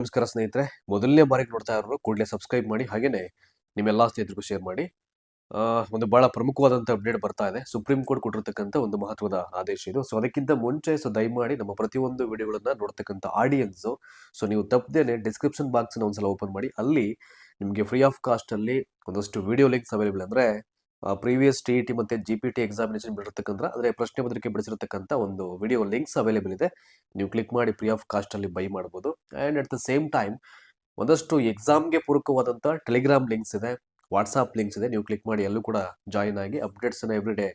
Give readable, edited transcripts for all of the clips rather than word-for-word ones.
ನಮಸ್ಕಾರ ಸ್ನೇಹಿತರೆ, ಮೊದಲನೇ ಬಾರಿಗೆ ನೋಡ್ತಾ ಇರೋರು ಕೂಡಲೇ ಸಬ್ಸ್ಕ್ರೈಬ್ ಮಾಡಿ, ಹಾಗೇನೆ ನಿಮ್ಮೆಲ್ಲಾ ಸ್ನೇಹಿತರಿಗೂ ಶೇರ್ ಮಾಡಿ. ಒಂದು ಬಹಳ ಪ್ರಮುಖವಾದಂತ ಅಪ್ಡೇಟ್ ಬರ್ತಾ ಇದೆ. ಸುಪ್ರೀಂ ಕೋರ್ಟ್ ಕೊಟ್ಟಿರ್ತಕ್ಕಂಥ ಒಂದು ಮಹತ್ವದ ಆದೇಶ ಇದು. ಸೊ ಅದಕ್ಕಿಂತ ಮುಂಚೆ ದಯಮಾಡಿ ನಮ್ಮ ಪ್ರತಿಯೊಂದು ವಿಡಿಯೋಗಳನ್ನ ನೋಡ್ತಕ್ಕಂಥ ಆಡಿಯನ್ಸ್ ನೀವು ತಪ್ಪದೇನೆ ಡಿಸ್ಕ್ರಿಪ್ಷನ್ ಬಾಕ್ಸ್ ಒಂದ್ಸಲ ಓಪನ್ ಮಾಡಿ. ಅಲ್ಲಿ ನಿಮಗೆ ಫ್ರೀ ಆಫ್ ಕಾಸ್ಟ್ ಅಲ್ಲಿ ಒಂದಷ್ಟು ವಿಡಿಯೋ ಲಿಂಕ್ಸ್ ಅವೈಲೇಬಲ್. ಅಂದ್ರೆ ಪ್ರೀವಿಯಸ್ ಟಿ ಮತ್ತೆ GPT ಎಕ್ಸಾಮಿನೇಷನ್ ಬಿಡಿರ್ತಕ್ಕಂಥ ಅಂದ್ರೆ ಪ್ರಶ್ನೆ ಪತ್ರಿಕೆ ಬಿಡಿಸಿರ್ತಕ್ಕಂಥ ಒಂದು ವಿಡಿಯೋ ಲಿಂಕ್ಸ್ ಅವೈಲೇಬಲ್ ಇದೆ. ನೀವು ಕ್ಲಿಕ್ ಮಾಡಿ ಫ್ರೀ ಆಫ್ ಕಾಸ್ಟ್ ಅಲ್ಲಿ ಬೈ ಮಾಡಬಹುದು. And at the same time ಒಂದಷ್ಟು ಎಕ್ಸಾಮ್ಗೆ ಪೂರಕವಾದಂತ ಟೆಲಿಗ್ರಾಮ್ ಲಿಂಕ್ಸ್ ಇದೆ, ವಾಟ್ಸ್ಆಪ್ ಲಿಂಕ್ಸ್ ಇದೆ. ನೀವು ಕ್ಲಿಕ್ ಮಾಡಿ ಎಲ್ಲೂ ಕೂಡ ಜಾಯಿನ್ ಆಗಿ ಅಪ್ಡೇಟ್ಸ್ ಅನ್ನ ಎವ್ರಿ ಡೇ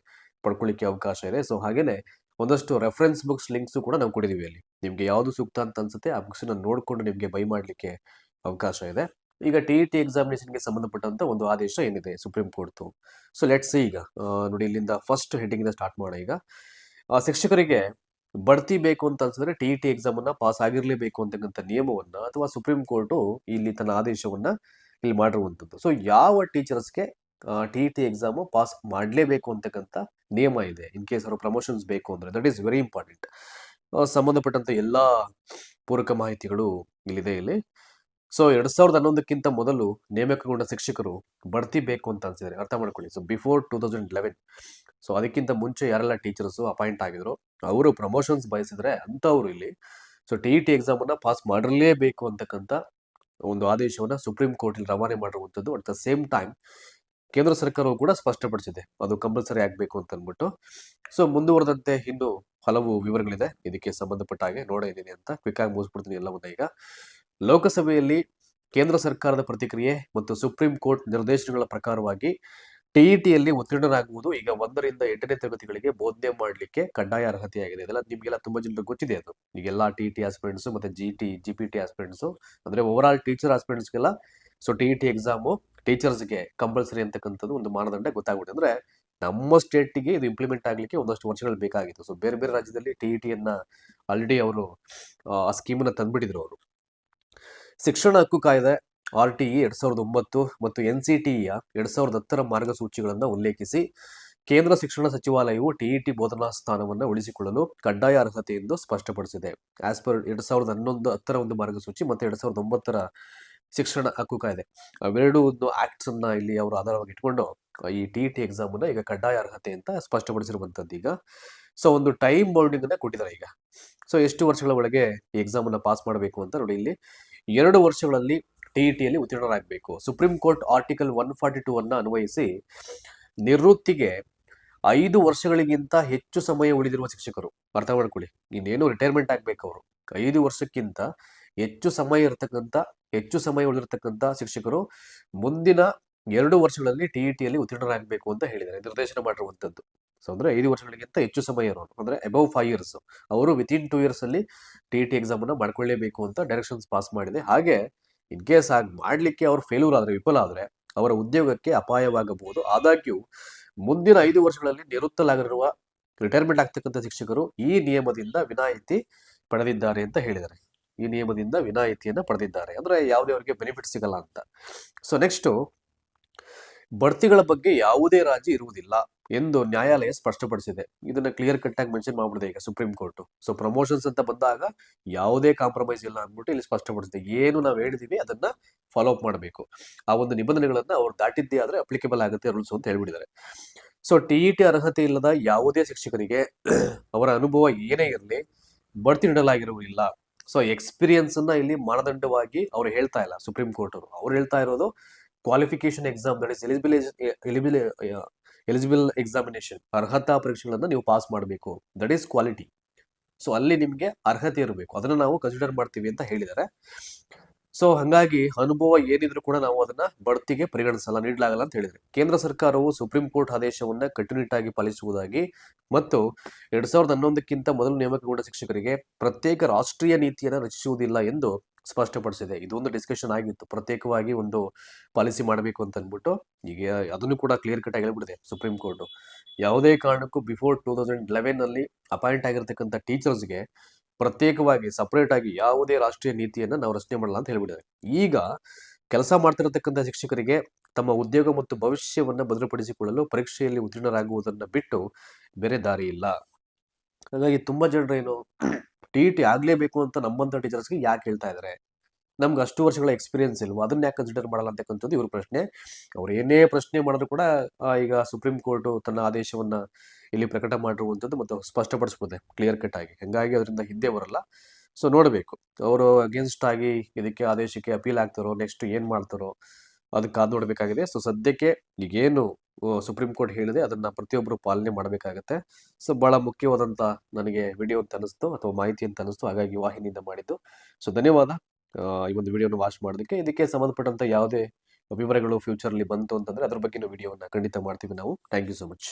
ಪಡ್ಕೊಳ್ಳಿಕ್ಕೆ ಅವಕಾಶ ಇದೆ. ಸೊ ಹಾಗೇನೆ ಒಂದಷ್ಟು ರೆಫರೆನ್ಸ್ ಬುಕ್ಸ್ ಲಿಂಕ್ಸ್ ಕೂಡ ನಾವು ಕೊಟ್ಟಿದೀವಿ. ಅಲ್ಲಿ ನಿಮ್ಗೆ ಯಾವ್ದು ಸೂಕ್ತ ಅಂತ ಅನ್ಸುತ್ತೆ ಆ ಬುಕ್ಸ್ ನೋಡ್ಕೊಂಡು ನಿಮ್ಗೆ ಬೈ ಮಾಡ್ಲಿಕ್ಕೆ ಅವಕಾಶ ಇದೆ. ಈಗ TET ಎಕ್ಸಾಮಿನೇಷನ್ಗೆ ಸಂಬಂಧಪಟ್ಟಂತ ಒಂದು ಆದೇಶ ಏನಿದೆ supreme court. So let's see. ಈಗ ನೋಡಿ, ಇಲ್ಲಿಂದ ಫಸ್ಟ್ ಹೆಡಿಂಗ್ ಇಂದ ಸ್ಟಾರ್ಟ್ ಮಾಡೋಣ. ಈಗ ಶಿಕ್ಷಕರಿಗೆ ಬಡ್ತಿ ಬೇಕು ಅಂತ ಅನ್ಸಿದ್ರೆ TET ಎಕ್ಸಾಮ್ ಅನ್ನ ಪಾಸ್ ಆಗಿರ್ಲೇಬೇಕು ಅಂತಕ್ಕಂಥ ನಿಯಮವನ್ನ ಅಥವಾ ಸುಪ್ರೀಂ ಕೋರ್ಟ್ ಇಲ್ಲಿ ತನ್ನ ಆದೇಶವನ್ನ ಇಲ್ಲಿ ಮಾಡಿರುವಂತದ್ದು. ಸೊ ಯಾವ ಟೀಚರ್ಸ್ಗೆ TET ಎಕ್ಸಾಮ್ ಪಾಸ್ ಮಾಡಲೇಬೇಕು ಅಂತಕ್ಕಂಥ ನಿಯಮ ಇದೆ. ಇನ್ ಕೇಸ್ ಅವರು ಪ್ರಮೋಷನ್ಸ್ ಬೇಕು ಅಂದ್ರೆ ದಟ್ ಈಸ್ ವೆರಿ ಇಂಪಾರ್ಟೆಂಟ್. ಸಂಬಂಧಪಟ್ಟಂತ ಎಲ್ಲಾ ಪೂರಕ ಮಾಹಿತಿಗಳು ಇಲ್ಲಿದೆ. ಇಲ್ಲಿ ಸೊ 2011ಕ್ಕಿಂತ ಮೊದಲು ನೇಮಕಗೊಂಡ ಶಿಕ್ಷಕರು ಬಡ್ತಿ ಬೇಕು ಅಂತ ಅನ್ಸಿದ್ರೆ ಅರ್ಥ ಮಾಡ್ಕೊಳ್ಳಿ. ಸೊ ಬಿಫೋರ್ 2011, ಸೊ ಅದಕ್ಕಿಂತ ಮುಂಚೆ ಯಾರೆಲ್ಲ ಟೀಚರ್ಸ್ ಅಪಾಯಿಂಟ್ ಆಗಿದ್ರು ಅವರು ಪ್ರಮೋಷನ್ಸ್ ಬಯಸಿದ್ರೆ ಅಂತವ್ರು ಇಲ್ಲಿ TET ಎಕ್ಸಾಮ್ ಅನ್ನ ಪಾಸ್ ಮಾಡಿರಲೇಬೇಕು ಅಂತಕ್ಕಂಥ ಒಂದು ಆದೇಶವನ್ನ ಸುಪ್ರೀಂ ಕೋರ್ಟ್ ಇಲ್ಲಿ ರವಾನೆ ಮಾಡಿರುವಂತದ್ದು. ಅಟ್ ದ ಸೇಮ್ ಟೈಮ್ ಕೇಂದ್ರ ಸರ್ಕಾರವು ಕೂಡ ಸ್ಪಷ್ಟಪಡಿಸಿದೆ ಅದು ಕಂಪಲ್ಸರಿ ಆಗ್ಬೇಕು ಅಂತ ಅಂದ್ಬಿಟ್ಟು. ಸೊ ಮುಂದುವರೆದಂತೆ ಇನ್ನು ಹಲವು ವಿವರಗಳಿದೆ ಇದಕ್ಕೆ ಸಂಬಂಧಪಟ್ಟ ಹಾಗೆ. ನೋಡ ಏನಿದೆ ಅಂತ ಕ್ವಿಕ್ ಆಗಿ ಮುಗಿಸ್ಬಿಡ್ತೀನಿ ಎಲ್ಲವನ್ನ. ಈಗ ಲೋಕಸಭೆಯಲ್ಲಿ ಕೇಂದ್ರ ಸರ್ಕಾರದ ಪ್ರತಿಕ್ರಿಯೆ ಮತ್ತು ಸುಪ್ರೀಂ ಕೋರ್ಟ್ ನಿರ್ದೇಶನಗಳ ಪ್ರಕಾರವಾಗಿ TETಯಲ್ಲಿ ಉತ್ತೀರ್ಣರಾಗುವುದು ಈಗ 1ರಿಂದ 8ನೇ ತರಗತಿಗಳಿಗೆ ಬೋಧನೆ ಮಾಡಲಿಕ್ಕೆ ಕಡ್ಡಾಯ ಅರ್ಹತೆಯಾಗಿದೆ. ಇದೆಲ್ಲ ನಿಮ್ಗೆಲ್ಲ ತುಂಬಾ ಜನರಿಗೆ ಗೊತ್ತಿದೆ. ಅದು ಈಗೆಲ್ಲ TET ಆಸ್ಪಿರೆಂಟ್ಸ್ ಮತ್ತೆ GPT ಆಸ್ಪಿರೆಂಟ್ಸ್ ಅಂದ್ರೆ ಓವರ್ ಆಲ್ ಟೀಚರ್ ಆಸ್ಪಿರೆಂಟ್ಸ್ಗೆಲ್ಲ TET ಎಕ್ಸಾಮು ಟೀಚರ್ಸ್ಗೆ ಕಂಪಲ್ಸರಿ ಅಂತಕ್ಕಂಥದ್ದು ಒಂದು ಮಾನದಂಡ ಗೊತ್ತಾಗ್ಬಿಟ್ಟು. ಅಂದ್ರೆ ನಮ್ಮ ಸ್ಟೇಟ್ಗೆ ಇದು ಇಂಪ್ಲಿಮೆಂಟ್ ಆಗ್ಲಿಕ್ಕೆ ಒಂದಷ್ಟು ವರ್ಷಗಳು ಬೇಕಾಗಿತ್ತು. ಸೊ ಬೇರೆ ಬೇರೆ ರಾಜ್ಯದಲ್ಲಿ TETಯನ್ನ ಆಲ್ರೆಡಿ ಅವರು ಆ ಸ್ಕೀಮನ್ನ ತಂದ್ಬಿಟ್ಟಿದ್ರು ಅವರು. ಶಿಕ್ಷಣ ಹಕ್ಕು ಕಾಯ್ದೆ RTE 2009 ಮತ್ತು NCTಯ 2010ರ ಮಾರ್ಗಸೂಚಿಗಳನ್ನು ಉಲ್ಲೇಖಿಸಿ ಕೇಂದ್ರ ಶಿಕ್ಷಣ ಸಚಿವಾಲಯವು TET ಬೋಧನಾ ಸ್ಥಾನವನ್ನು ಉಳಿಸಿಕೊಳ್ಳಲು ಕಡ್ಡಾಯ ಅರ್ಹತೆ ಎಂದು ಸ್ಪಷ್ಟಪಡಿಸಿದೆ. ಆಸ್ ಪರ್ 2010ರ ಒಂದು ಮಾರ್ಗಸೂಚಿ ಮತ್ತೆ 2009ರ ಶಿಕ್ಷಣ ಹಕ್ಕು ಕಾಯ್ದೆ, ಅವೆರಡು ಒಂದು ಆಕ್ಟ್ಸ್ ಅನ್ನ ಇಲ್ಲಿ ಅವರು ಆಧಾರವಾಗಿ ಇಟ್ಕೊಂಡು ಈ TET ಎಕ್ಸಾಮ್ ಅನ್ನ ಈಗ ಕಡ್ಡಾಯ ಅರ್ಹತೆ ಅಂತ ಸ್ಪಷ್ಟಪಡಿಸಿರುವಂತದ್ದು. ಈಗ ಸೊ ಒಂದು ಟೈಮ್ ಬೌಂಡಿಂಗ್ ಅನ್ನ ಕೊಟ್ಟಿದ್ದಾರೆ. ಈಗ ಸೊ ಎಷ್ಟು ವರ್ಷಗಳ ಒಳಗೆ ಈ ಎಕ್ಸಾಮ್ ಅನ್ನ ಪಾಸ್ ಮಾಡಬೇಕು ಅಂತ ನೋಡಿ. ಇಲ್ಲಿ 2 ವರ್ಷಗಳಲ್ಲಿ TETಯಲ್ಲಿ ಉತ್ತೀರ್ಣರಾಗಬೇಕು. ಸುಪ್ರೀಂ ಕೋರ್ಟ್ ಆರ್ಟಿಕಲ್ 142 ಅನ್ನ ಅನ್ವಯಿಸಿ ನಿವೃತ್ತಿಗೆ 5 ವರ್ಷಗಳಿಗಿಂತ ಹೆಚ್ಚು ಸಮಯ ಉಳಿದಿರುವ ಶಿಕ್ಷಕರು, ಅರ್ಥ ಮಾಡ್ಕೊಳ್ಳಿ, ಇನ್ನೇನು ರಿಟೈರ್ಮೆಂಟ್ ಆಗ್ಬೇಕು ಅವರು, 5 ವರ್ಷಕ್ಕಿಂತ ಹೆಚ್ಚು ಸಮಯ ಉಳಿದಿರತಕ್ಕಂತ ಶಿಕ್ಷಕರು ಮುಂದಿನ 2 ವರ್ಷಗಳಲ್ಲಿ TETಯಲ್ಲಿ ಉತ್ತೀರ್ಣರಾಗಬೇಕು ಅಂತ ಹೇಳಿದ್ದಾರೆ, ನಿರ್ದೇಶನ ಮಾಡಿರುವಂತದ್ದು. ಸೊ ಅಂದ್ರೆ 5 ವರ್ಷಗಳಿಗಿಂತ ಹೆಚ್ಚು ಸಮಯ ಇರೋರು ಅಂದ್ರೆ ಅಬೌವ್ 5 years ಅವರು ವಿತಿನ್ 2 years ಅಲ್ಲಿ TET ಎಕ್ಸಾಮ್ ಅನ್ನ ಮಾಡ್ಕೊಳ್ಳೇಬೇಕು ಅಂತ ಡೈರೆಕ್ಷನ್ಸ್ ಪಾಸ್ ಮಾಡಿದೆ. ಹಾಗೆ ಇನ್ ಕೇಸ್ ಆಗಿ ಮಾಡ್ಲಿಕ್ಕೆ ಅವ್ರು ಫೇಲ್ಯೂರ್ ಆದ್ರೆ, ವಿಫಲ ಆದ್ರೆ ಅವರ ಉದ್ಯೋಗಕ್ಕೆ ಅಪಾಯವಾಗಬಹುದು. ಆದಾಗ್ಯೂ ಮುಂದಿನ 5 ವರ್ಷಗಳಲ್ಲಿ ನಿವೃತ್ತಲಾಗಿರುವ ರಿಟೈರ್ಮೆಂಟ್ ಆಗ್ತಕ್ಕಂಥ ಶಿಕ್ಷಕರು ಈ ನಿಯಮದಿಂದ ವಿನಾಯಿತಿ ಪಡೆದಿದ್ದಾರೆ ಅಂತ ಹೇಳಿದ್ದಾರೆ. ಈ ನಿಯಮದಿಂದ ವಿನಾಯಿತಿಯನ್ನ ಪಡೆದಿದ್ದಾರೆ ಅಂದ್ರೆ ಯಾವುದೇ ಅವರಿಗೆ ಬೆನಿಫಿಟ್ ಸಿಗಲ್ಲ ಅಂತ. ಸೊ ನೆಕ್ಸ್ಟ್, ಬಡ್ತಿಗಳ ಬಗ್ಗೆ ಯಾವುದೇ ರಾಜಿ ಇರುವುದಿಲ್ಲ ಎಂದು ನ್ಯಾಯಾಲಯ ಸ್ಪಷ್ಟಪಡಿಸಿದೆ. ಇದನ್ನ ಕ್ಲಿಯರ್ ಕಟ್ ಆಗಿ ಮೆನ್ಷನ್ ಮಾಡ್ಬಿಡಿದೆ ಈಗ ಸುಪ್ರೀಂ ಕೋರ್ಟ್. ಸೊ ಪ್ರಮೋಷನ್ಸ್ ಅಂತ ಬಂದಾಗ ಯಾವುದೇ ಕಾಂಪ್ರಮೈಸ್ ಇಲ್ಲ ಅಂದ್ಬಿಟ್ಟು ಇಲ್ಲಿ ಸ್ಪಷ್ಟಪಡಿಸಿದೆ. ಏನು ನಾವು ಹೇಳಿದೀವಿ ಅದನ್ನ ಫಾಲೋ ಅಪ್ ಮಾಡಬೇಕು. ಆ ಒಂದು ನಿಬಂಧನೆಗಳನ್ನ ಅವ್ರು ದಾಟಿದ್ದೇ ಆದ್ರೆ ಅಪ್ಲಿಕೇಬಲ್ ಆಗುತ್ತೆ ರೂಲ್ಸ್ ಅಂತ ಹೇಳ್ಬಿಟ್ಟಿದ್ದಾರೆ. ಸೊ TET ಅರ್ಹತೆ ಇಲ್ಲದ ಯಾವುದೇ ಶಿಕ್ಷಕರಿಗೆ ಅವರ ಅನುಭವ ಏನೇ ಇರಲಿ ಬಡ್ತಿ ನೀಡಲಾಗಿರುವುದಿಲ್ಲ. ಸೊ ಎಕ್ಸ್ಪೀರಿಯನ್ಸ್ ಅನ್ನ ಇಲ್ಲಿ ಮಾನದಂಡವಾಗಿ ಅವ್ರು ಹೇಳ್ತಾ ಇಲ್ಲ ಸುಪ್ರೀಂ ಕೋರ್ಟ್ ಅವರು. ಅವ್ರು ಹೇಳ್ತಾ ಇರೋದು qualification exam, that is eligible examination, ಅರ್ಹತಾ ಪರೀಕ್ಷೆಗಳನ್ನ ನೀವು ಪಾಸ್ ಮಾಡಬೇಕು, ದಟ್ ಈಸ್ ಕ್ವಾಲಿಟಿ. ಸೊ ಅಲ್ಲಿ ನಿಮ್ಗೆ ಅರ್ಹತೆ ಇರಬೇಕು, ಅದನ್ನ ನಾವು ಕನ್ಸಿಡರ್ ಮಾಡ್ತೀವಿ ಅಂತ ಹೇಳಿದ್ದಾರೆ. ಸೊ ಹಂಗಾಗಿ ಅನುಭವ ಏನಿದ್ರು ಕೂಡ ನಾವು ಅದನ್ನ ಬಡ್ತಿಗೆ ಪರಿಗಣಿಸಲ್ಲ, ನೀಡಲಾಗಲ್ಲ ಅಂತ ಹೇಳಿದ್ರೆ. ಕೇಂದ್ರ ಸರ್ಕಾರವು ಸುಪ್ರೀಂ ಕೋರ್ಟ್ ಆದೇಶವನ್ನ ಕಟ್ಟುನಿಟ್ಟಾಗಿ ಪಾಲಿಸುವುದಾಗಿ ಮತ್ತು 2011ಕ್ಕಿಂತ ಮೊದಲು ನೇಮಕಗೊಂಡ ಶಿಕ್ಷಕರಿಗೆ ಪ್ರತ್ಯೇಕ ರಾಷ್ಟ್ರೀಯ ನೀತಿಯನ್ನು ರಚಿಸುವುದಿಲ್ಲ ಎಂದು ಸ್ಪಷ್ಟಪಡಿಸಿದೆ. ಇದೊಂದು ಡಿಸ್ಕಷನ್ ಆಗಿತ್ತು, ಪ್ರತ್ಯೇಕವಾಗಿ ಒಂದು ಪಾಲಿಸಿ ಮಾಡಬೇಕು ಅಂತ ಅಂದ್ಬಿಟ್ಟು. ಈಗ ಅದನ್ನು ಕೂಡ ಕ್ಲಿಯರ್ ಕಟ್ ಆಗಿ ಹೇಳ್ಬಿಡಿದೆ ಸುಪ್ರೀಂ ಕೋರ್ಟ್. ಯಾವುದೇ ಕಾರಣಕ್ಕೂ ಬಿಫೋರ್ 2011 ಅಲ್ಲಿ ಅಪಾಯಿಂಟ್ ಆಗಿರ್ತಕ್ಕಂಥ ಟೀಚರ್ಸ್ಗೆ ಪ್ರತ್ಯೇಕವಾಗಿ ಸಪರೇಟ್ ಆಗಿ ಯಾವುದೇ ರಾಷ್ಟ್ರೀಯ ನೀತಿಯನ್ನ ನಾವು ರಚನೆ ಮಾಡಲ್ಲ ಅಂತ ಹೇಳ್ಬಿಟ್ಟಿದ್ದಾರೆ. ಈಗ ಕೆಲಸ ಮಾಡ್ತಿರತಕ್ಕಂಥ ಶಿಕ್ಷಕರಿಗೆ ತಮ್ಮ ಉದ್ಯೋಗ ಮತ್ತು ಭವಿಷ್ಯವನ್ನ ಭದ್ರಪಡಿಸಿಕೊಳ್ಳಲು ಪರೀಕ್ಷೆಯಲ್ಲಿ ಉತ್ತೀರ್ಣರಾಗುವುದನ್ನ ಬಿಟ್ಟು ಬೇರೆ ದಾರಿ ಇಲ್ಲ. ಹಾಗಾಗಿ ತುಂಬಾ ಜನರು ಏನು TET ಆಗ್ಲೇಬೇಕು ಅಂತ ನಮ್ಮಂತ ಟೀಚರ್ಸ್ಗೆ ಯಾಕೆ ಹೇಳ್ತಾ ಇದ್ದಾರೆ, ನಮ್ಗೆ ಅಷ್ಟು ವರ್ಷಗಳ ಎಕ್ಸ್ಪೀರಿಯನ್ಸ್ ಇಲ್ವಾ, ಅದನ್ನ ಯಾಕೆ ಕನ್ಸಿಡರ್ ಮಾಡಲ್ಲ ಅಂತಕ್ಕಂಥದ್ದು ಇವ್ರ ಪ್ರಶ್ನೆ. ಅವ್ರು ಏನೇ ಪ್ರಶ್ನೆ ಮಾಡಿದ್ರು ಕೂಡ ಈಗ ಸುಪ್ರೀಂ ಕೋರ್ಟ್ ತನ್ನ ಆದೇಶವನ್ನ ಇಲ್ಲಿ ಪ್ರಕಟ ಮಾಡಿರುವಂಥದ್ದು ಮತ್ತು ಸ್ಪಷ್ಟಪಡಿಸ್ಬೋದೆ ಕ್ಲಿಯರ್ ಕಟ್ ಆಗಿ, ಹಂಗಾಗಿ ಅದರಿಂದ ಹಿಂದೆ ಬರಲ್ಲ. ಸೊ ನೋಡಬೇಕು ಅವರು ಅಗೇನ್ಸ್ಟ್ ಆಗಿ ಇದಕ್ಕೆ ಆದೇಶಕ್ಕೆ ಅಪೀಲ್ ಆಗ್ತಾರೋ, ನೆಕ್ಸ್ಟ್ ಏನ್ ಮಾಡ್ತಾರೋ ಅದಕ್ಕೆ ಕಾದು ನೋಡಬೇಕಾಗಿದೆ. ಸೊ ಸದ್ಯಕ್ಕೆ ಈಗೇನು ಸುಪ್ರೀಂ ಕೋರ್ಟ್ ಹೇಳಿದೆ ಅದನ್ನ ಪ್ರತಿಯೊಬ್ಬರು ಪಾಲನೆ ಮಾಡಬೇಕಾಗತ್ತೆ. ಸೊ ಬಹಳ ಮುಖ್ಯವಾದಂತ ನನಗೆ ವಿಡಿಯೋ ಅಂತ ಅನಿಸ್ತು ಅಥವಾ ಮಾಹಿತಿ ಅಂತ ಅನಿಸ್ತು, ಹಾಗಾಗಿ ವಾಹಿನಿಯಿಂದ ಮಾಡಿದ್ದು. ಸೊ ಧನ್ಯವಾದ ಈ ಒಂದು ವಿಡಿಯೋನ ವಾಚ್ ಮಾಡೋದಕ್ಕೆ. ಇದಕ್ಕೆ ಸಂಬಂಧಪಟ್ಟಂತ ಯಾವುದೇ ವಿವರಗಳು ಫ್ಯೂಚರ್ ಅಲ್ಲಿ ಬಂತು ಅಂತಂದ್ರೆ ಅದ್ರ ಬಗ್ಗೆ ವಿಡಿಯೋವನ್ನ ಖಂಡಿತ ಮಾಡ್ತೀವಿ ನಾವು. Thank you so much.